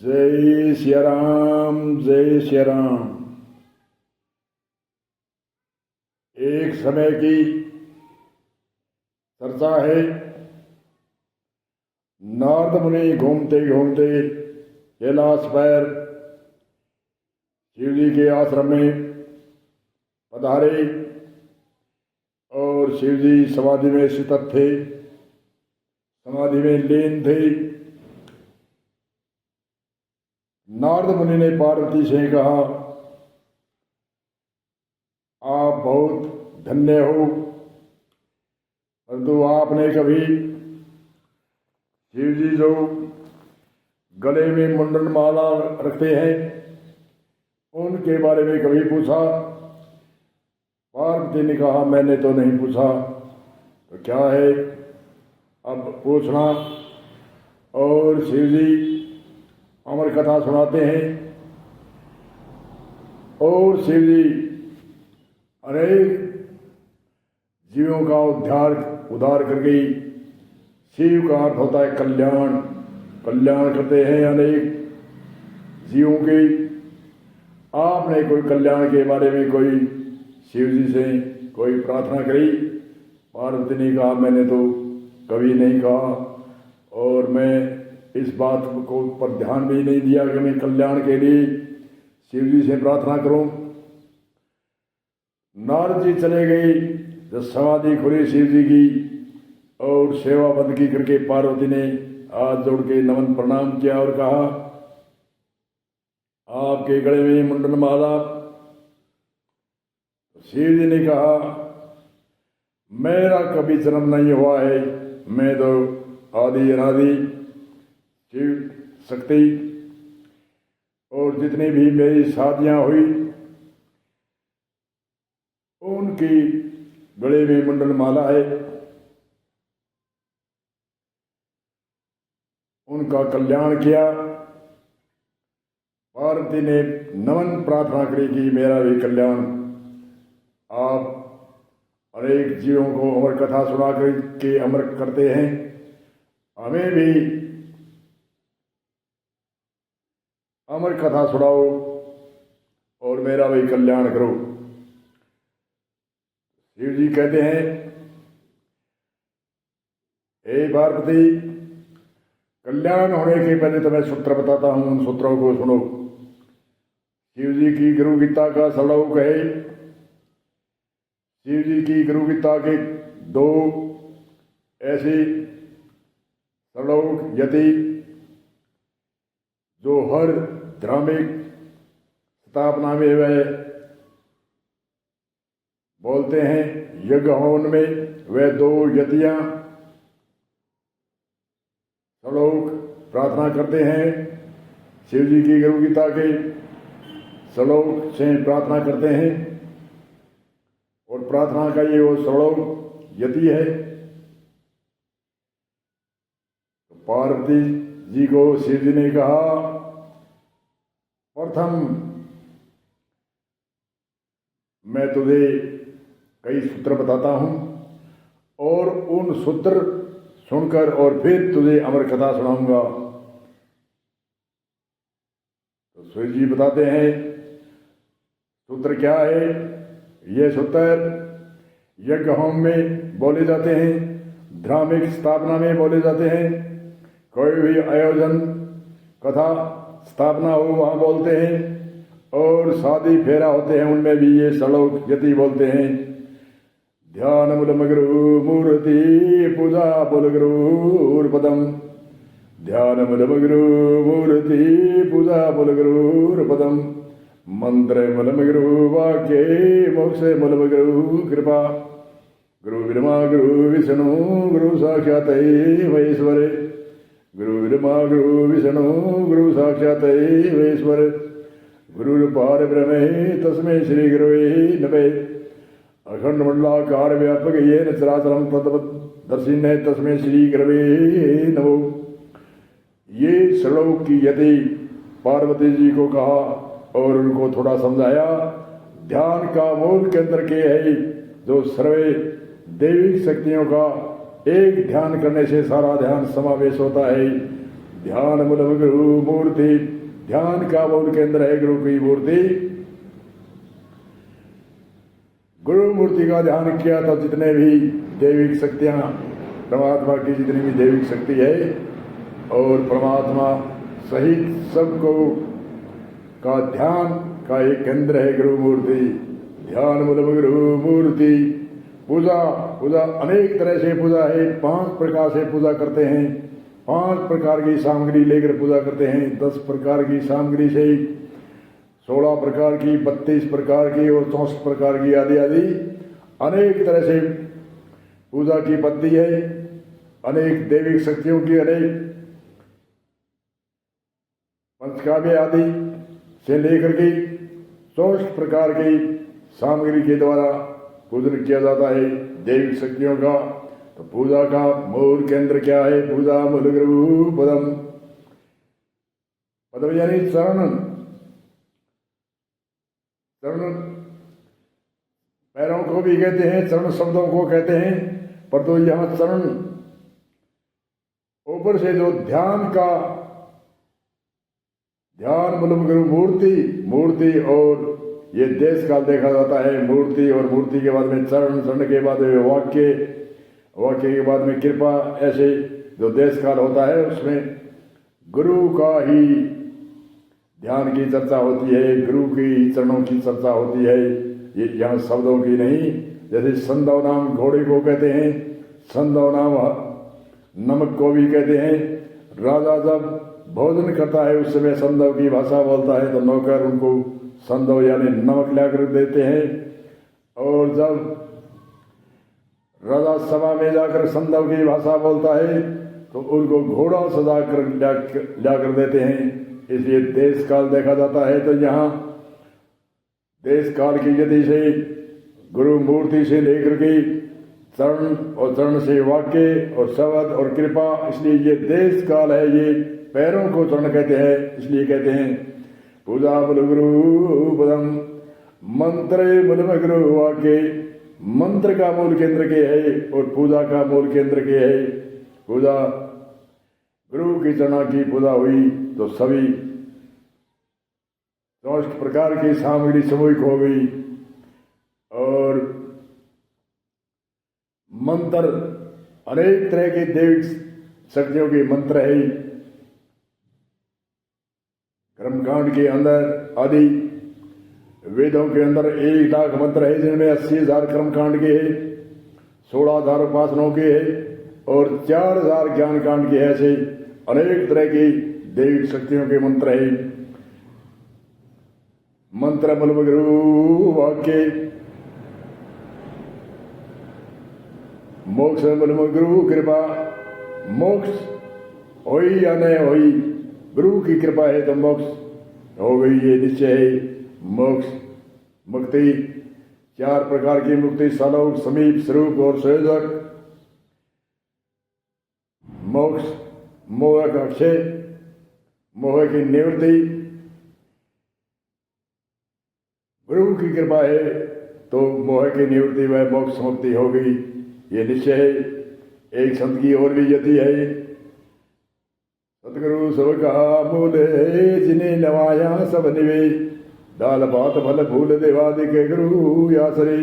जय सिया राम, जय सिया राम। एक समय की चर्चा है। नारद मुनि घूमते घूमते कैलाश पर शिव जी के आश्रम में पधारे और शिव जी समाधि में स्थित थे, समाधि में लीन थे। नारद मुनि ने पार्वती से कहा, आप बहुत धन्य हो, परंतु आपने कभी शिव जी जो गले में मुंडन माला रखते हैं उनके बारे में कभी पूछा? पार्वती ने कहा, मैंने तो नहीं पूछा। तो क्या है अब पूछना। और शिव जी अमर कथा सुनाते हैं और शिव जी अनेक जीवों का उद्धार कर गई। शिव का अर्थ होता है कल्याण, कल्याण करते हैं अनेक जीवों के। आपने कोई कल्याण के बारे में कोई शिव जी से कोई प्रार्थना करी? पार्वती ने कहा, मैंने तो कभी नहीं कहा और मैं इस बात को पर ध्यान भी नहीं दिया कि मैं कल्याण के लिए शिव जी से प्रार्थना करूं। नारद जी चले गए। जब समाधि खुली शिव जी की और सेवा बंदगी करके पार्वती ने हाथ जोड़ के नमन प्रणाम किया और कहा, आपके गले में मुंडन माला। शिव जी ने कहा, मेरा कभी जन्म नहीं हुआ है, मैं तो आदि अनादि शिव शक्ति और जितनी भी मेरी शादियां हुई उनकी गले में मुंडन माला है। उनका कल्याण किया। पार्वती ने नमन प्रार्थना करी कि मेरा भी कल्याण। आप अनेक जीवों को अमर कथा सुना के अमर करते हैं, हमें भी अमर कथा सुनाओ और मेरा भी कल्याण करो। शिव जी कहते हैं, हे पार्वती, कल्याण होने के पहले तो मैं सूत्र बताता हूं, उन सूत्रों को सुनो। शिव जी की गुरु गीता का श्लोक है। शिव जी की गुरु गीता के दो ऐसे श्लोक यति जो हर धार्मिक स्थापना में वह बोलते हैं। यज्ञ हवन में वह दो यतियां श्लोक प्रार्थना करते हैं। शिव जी की गुरु गीता के श्लोक से प्रार्थना करते हैं और प्रार्थना का ये वो श्लोक यति है। तो पार्वती जी को शिव जी ने कहा, प्रथम मैं तुझे कई सूत्र बताता हूं और उन सूत्र सुनकर और फिर तुझे अमर कथा सुनाऊंगा। तो शिव जी बताते हैं सूत्र क्या है। ये सूत्र यज्ञ होम में बोले जाते हैं, धार्मिक स्थापना में बोले जाते हैं, कोई भी आयोजन कथा स्थापना हो वहां बोलते हैं, और शादी फेरा होते हैं उनमें भी ये श्लोक यति बोलते हैं। ध्यान मूलमगुरु मूर्ति पूजा बुलगुरुर्पदम, ध्यान मूलमगुरु मूर्ति पूजा बुलगुरुर्पदम, मंत्र मूलमगुरु वाक्ये मोक्ष मूलमगुरु कृपा, गुरु ब्रह्मा गुरु विष्णु गुरु साक्षात् महेश्वर, गुरु ब्रह्मा गुरु विष्णु गुरु साक्षात् महेश्वर, गुरु पार ब्रह्मे तस्मै श्री गुरुवे नमः। अखंड मंडलाकार व्यापक येन चराचरं तद्दर्शिने तस्मै श्री गुरुवे नमो। ये श्लोक की यति पार्वती जी को कहा और उनको थोड़ा समझाया। ध्यान का मूल केंद्र के है जो सर्वे दैविक शक्तियों का एक ध्यान करने से सारा ध्यान समावेश होता है। ध्यान मूलम गुरु मूर्ति, ध्यान का मूल केंद्र है गुरु की मूर्ति। गुरु मूर्ति का ध्यान किया तो जितने भी दैविक शक्तियां, परमात्मा की जितनी भी दैविक शक्ति है और परमात्मा सहित सबको का ध्यान का एक केंद्र है गुरु मूर्ति। ध्यान मूलम गुरु मूर्ति। पूजा पूजा अनेक तरह से पूजा है, 5 प्रकार से पूजा करते हैं, 5 प्रकार की सामग्री लेकर पूजा करते हैं। 10 प्रकार की सामग्री से 16 प्रकार की, 32 प्रकार की और 64 प्रकार की आदि आदि अनेक तरह से पूजा की पद्धति है। अनेक दैविक शक्तियों की, अनेक पंचकाव्य आदि से लेकर के 64 प्रकार की सामग्री के द्वारा पूजन किया जाता है दैविक शक्तियों का। तो पूजा का मूल केंद्र क्या है? पूजा मूल गुरु पदम। पदम यानी चरण। चरण पैरों को भी कहते हैं, चरण शब्दों को कहते हैं, पर तो यहां चरण ऊपर से जो ध्यान का, ध्यान मतलब गुरु मूर्ति, मूर्ति और ये देश काल देखा जाता है। मूर्ति और मूर्ति के बाद में चरण, चरण के बाद में वाक्य, वाक्य के बाद में कृपा, ऐसे जो देश काल होता है उसमें गुरु का ही ध्यान की चर्चा होती है, गुरु की चरणों की चर्चा होती है। ये यहाँ शब्दों की नहीं। जैसे संदव नाम घोड़े को कहते हैं, संदव नाम नमक को भी कहते हैं। राजा जब भोजन करता है उस समय संदव की भाषा बोलता है तो नौकर उनको संदव यानी नमक लाकर देते हैं। और जब राजा सभा में जाकर संदव की भाषा बोलता है तो उनको घोड़ा सजा कर लाकर देते हैं। इसलिए देश काल देखा जाता है। तो यहाँ देश काल की गति से गुरु मूर्ति से लेकर के चरण और चरण से वाक्य और शब्द और कृपा, इसलिए ये देश काल है। ये पैरों को चरण कहते हैं, इसलिए कहते हैं पूजा मूल गुरु पदम। मंत्र मूल गुरु वाक्य। मंत्र का मूल केंद्र के है और पूजा का मूल केंद्र के है। पूजा गुरु की चरणों की पूजा हुई तो सभी 64 प्रकार की सामग्री सामूहिक हो गई। और मंत्र अनेक तरह के दैविक शक्तियों के मंत्र है। कर्मकांड के अंदर आदि वेदों के अंदर 1 लाख मंत्र है, जिनमें 80,000 कर्मकांड के है, 16,000 उपासनाओं के है और 4,000 ज्ञान कांड के। ऐसे अनेक तरह की दैविक शक्तियों के मंत्र है। मंत्र मूल गुरु वाक्य। मोक्ष मूल गुरु कृपा। मोक्ष होई या नहीं होई, गुरु की कृपा है तो मोक्ष हो गई, ये निश्चय है। मोक्ष मुक्ति 4 प्रकार की मुक्ति, सालोक, समीप, स्वरूप और संयोजक। मोक्ष मोह का क्षय, मोह की निवृत्ति। गुरु की कृपा है तो मोह की निवृत्ति व मोक्ष मुक्ति हो गई, ये निश्चय है। एक संत की और भी यति है। सतगुरु सब कहा मूल है, जिन्हें नवाया सब निवे, दाल भात फल फूल देवादि के गुरु आसरे।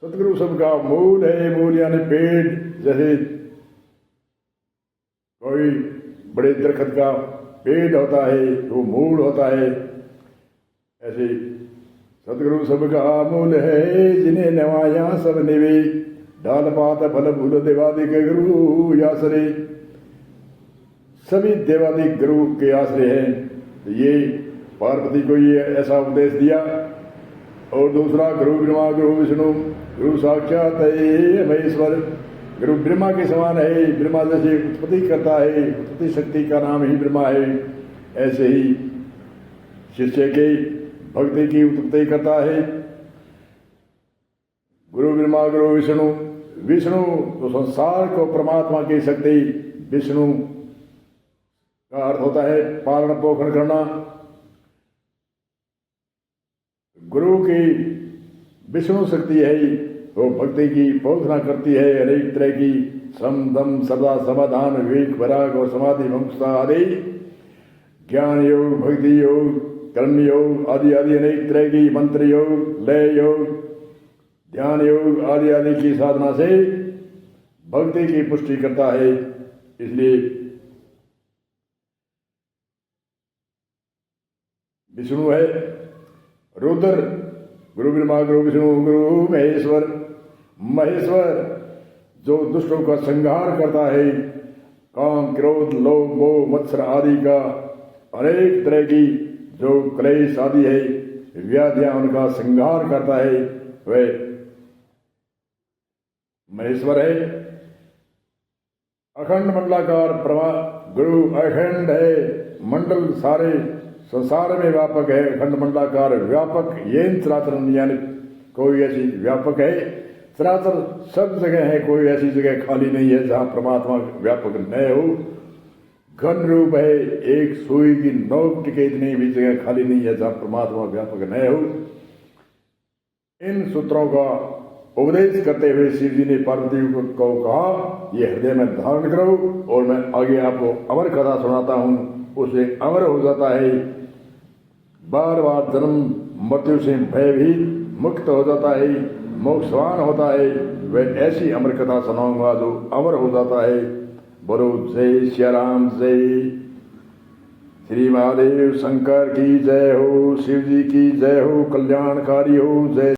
सतगुरु सबका मूल है। मूल यानी पेड़, जैसे कोई बड़े दरख्त का पेड़ होता है वो मूल होता है, ऐसे सतगुरु सबका मूल है, जिन्हें नवाया सब निवे, डाल पात फल फूल देवादि के गुरु आसरे। सभी देवादि गुरु के आश्रय हैं। तो ये पार्वती को ये ऐसा उपदेश दिया। और दूसरा गुरु ब्रह्मा गुरु विष्णु गुरु साक्षात महेश्वर। गुरु ब्रह्मा के समान है। ब्रह्मा जैसे उत्पत्ति करता है, उत्पत्ति शक्ति का नाम ही ब्रह्मा है, ऐसे ही शिष्य के भक्ति की उत्पत्ति करता है गुरु ब्रह्मा गुरु विष्णु। विष्णु तो संसार को परमात्मा की शक्ति, विष्णु का अर्थ होता है पालन पोषण करना। गुरु की विष्णु शक्ति है, वो भक्ति की पोषणा करती है, अनेक तरह की सम दम सदा समाधान विवेक वैराग और समाधि मुक्ता आदि ज्ञान योग भक्ति योग कर्म योग आदि आदि अनेक तरह की मंत्र योग लय योग ध्यान योग आदि आदि की साधना से भक्ति की पुष्टि करता है। इसलिए विष्णु है रुद्र, गुरु ब्रह्मा गुरु विष्णु गुरु महेश्वर। महेश्वर जो दुष्टों का संहार करता है, काम क्रोध लोभ मोह मत्सर आदि का अनेक तरह की जो क्लेश आदि है व्याधियां उनका संहार करता है, वह महेश्वर है। अखंड मंडलाकार प्रमा गुरु अखंड है, मंडल सारे संसार में व्यापक है। अखंड मंडलाकार व्यापक ये चराचर यानी कोई ऐसी व्यापक है, चराचर सब जगह है, कोई ऐसी जगह खाली नहीं है जहां परमात्मा व्यापक न हो। घन रूप है, एक सुई की नोक टिके इतनी भी जगह खाली नहीं है जहां परमात्मा व्यापक न हो। इन सूत्रों का उपदेश करते हुए शिव जी ने पार्वती को कहा, ये हृदय में धारण करो और मैं आगे आपको अमर कथा सुनाता हूं। उसे अमर हो जाता है, बार बार जन्म मृत्यु से भयभीत मुक्त हो जाता है, मोक्षवान होता है। वह ऐसी अमर कथा सुनाऊंगा जो अमर हो जाता है। बोलो जय श्री राम, जय श्री महादेव शंकर की जय हो, शिव जी की जय हो, कल्याणकारी हो। जय